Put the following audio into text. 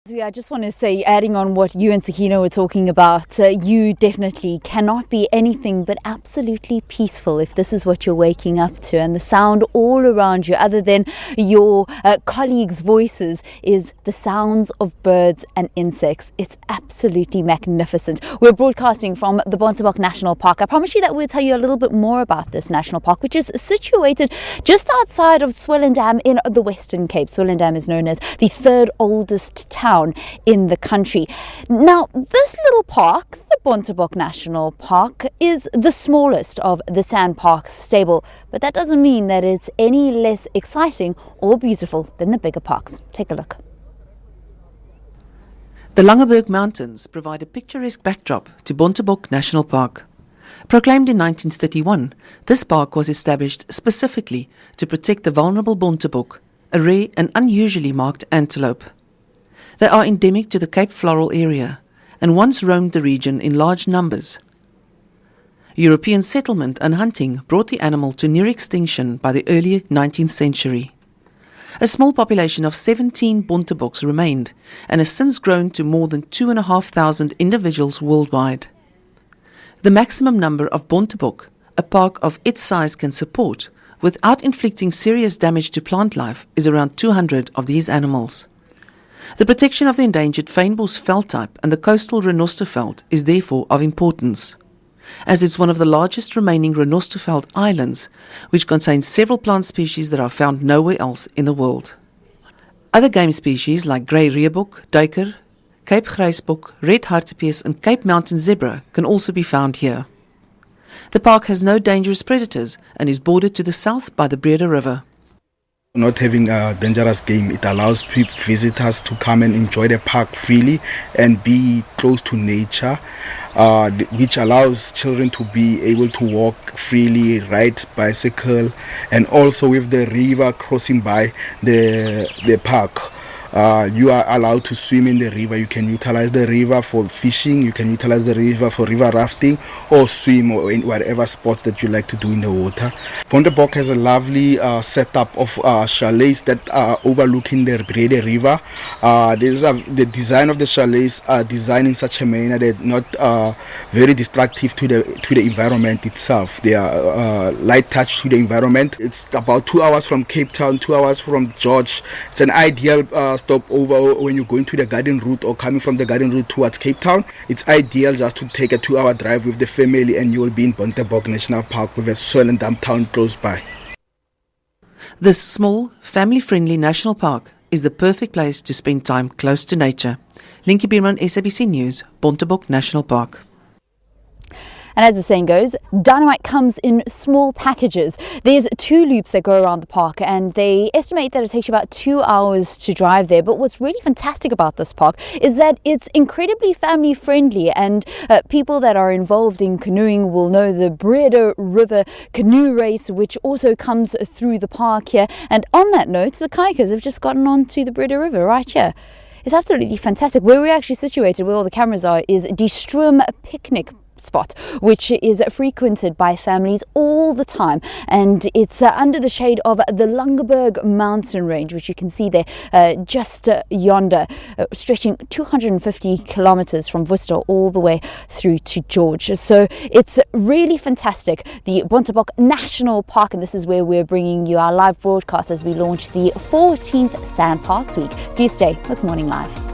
I just want to say, adding on what you and Sakina were talking about, you definitely cannot be anything but absolutely peaceful if this is what you're waking up to, and the sound all around you, other than your colleagues' voices, is the sounds of birds and insects. It's absolutely magnificent. We're broadcasting from the Bontebok National Park. I promise you that we'll tell you a little bit more about this national park, which is situated just outside of Swellendam in the Western Cape. Swellendam is known as the third oldest town in the country. Now, this little park, the Bontebok National Park, is the smallest of the Sand Parks stable, but that doesn't mean that it's any less exciting or beautiful than the bigger parks. Take a look. The Langeberg Mountains provide a picturesque backdrop to Bontebok National Park. Proclaimed in 1931, this park was established specifically to protect the vulnerable Bontebok, a rare and unusually marked antelope. They are endemic to the Cape Floral area and once roamed the region in large numbers. European settlement and hunting brought the animal to near extinction by the early 19th century. A small population of 17 Bonteboks remained and has since grown to more than 2,500 individuals worldwide. The maximum number of Bontebok a park of its size can support without inflicting serious damage to plant life is around 200 of these animals. The protection of the endangered fynbos veldtype and the coastal renosterveld is therefore of importance, as it's one of the largest remaining renosterveld islands, which contains several plant species that are found nowhere else in the world. Other game species like grey reebok, duiker, Cape grysbok, red hartebees and Cape mountain zebra can also be found here. The park has no dangerous predators and is bordered to the south by the Breda River. Not having a dangerous game, it allows visitors to come and enjoy the park freely and be close to nature, which allows children to be able to walk freely, ride bicycle, and also with the river crossing by the park. You are allowed to swim in the river. You can utilize the river for fishing, you can utilize the river for river rafting, or swim, or in whatever sports that you like to do in the water. Bontebok has a lovely setup of chalets that are overlooking the Breda River. The design of the chalets are designed in such a manner that not very destructive to the environment itself. They are light touch to the environment. It's about 2 hours from Cape Town, 2 hours from George. It's an ideal stop over when you're going to the garden route or coming from the garden route towards Cape Town. It's ideal just to take a 2-hour drive with the family and you will be in Bontebok National Park with a Swellendam town close by. This small, family-friendly national park is the perfect place to spend time close to nature. Linky Bierman, SABC News, Bontebok National Park. And as the saying goes, dynamite comes in small packages. There's 2 loops that go around the park, and they estimate that it takes you about 2 hours to drive there. But what's really fantastic about this park is that it's incredibly family friendly, and people that are involved in canoeing will know the Breda River canoe race, which also comes through the park here. And on that note, the kayakers have just gotten onto the Breda River right here. It's absolutely fantastic. Where we're actually situated, where all the cameras are, is Die Stroom picnic spot, which is frequented by families all the time, and it's under the shade of the Langeberg mountain range, which you can see there just yonder, stretching 250 kilometers from Worcester all the way through to George. So it's really fantastic, the Bontebok National Park, and this is where we're bringing you our live broadcast as we launch the 14th Sand Parks Week. Do stay with Morning Live.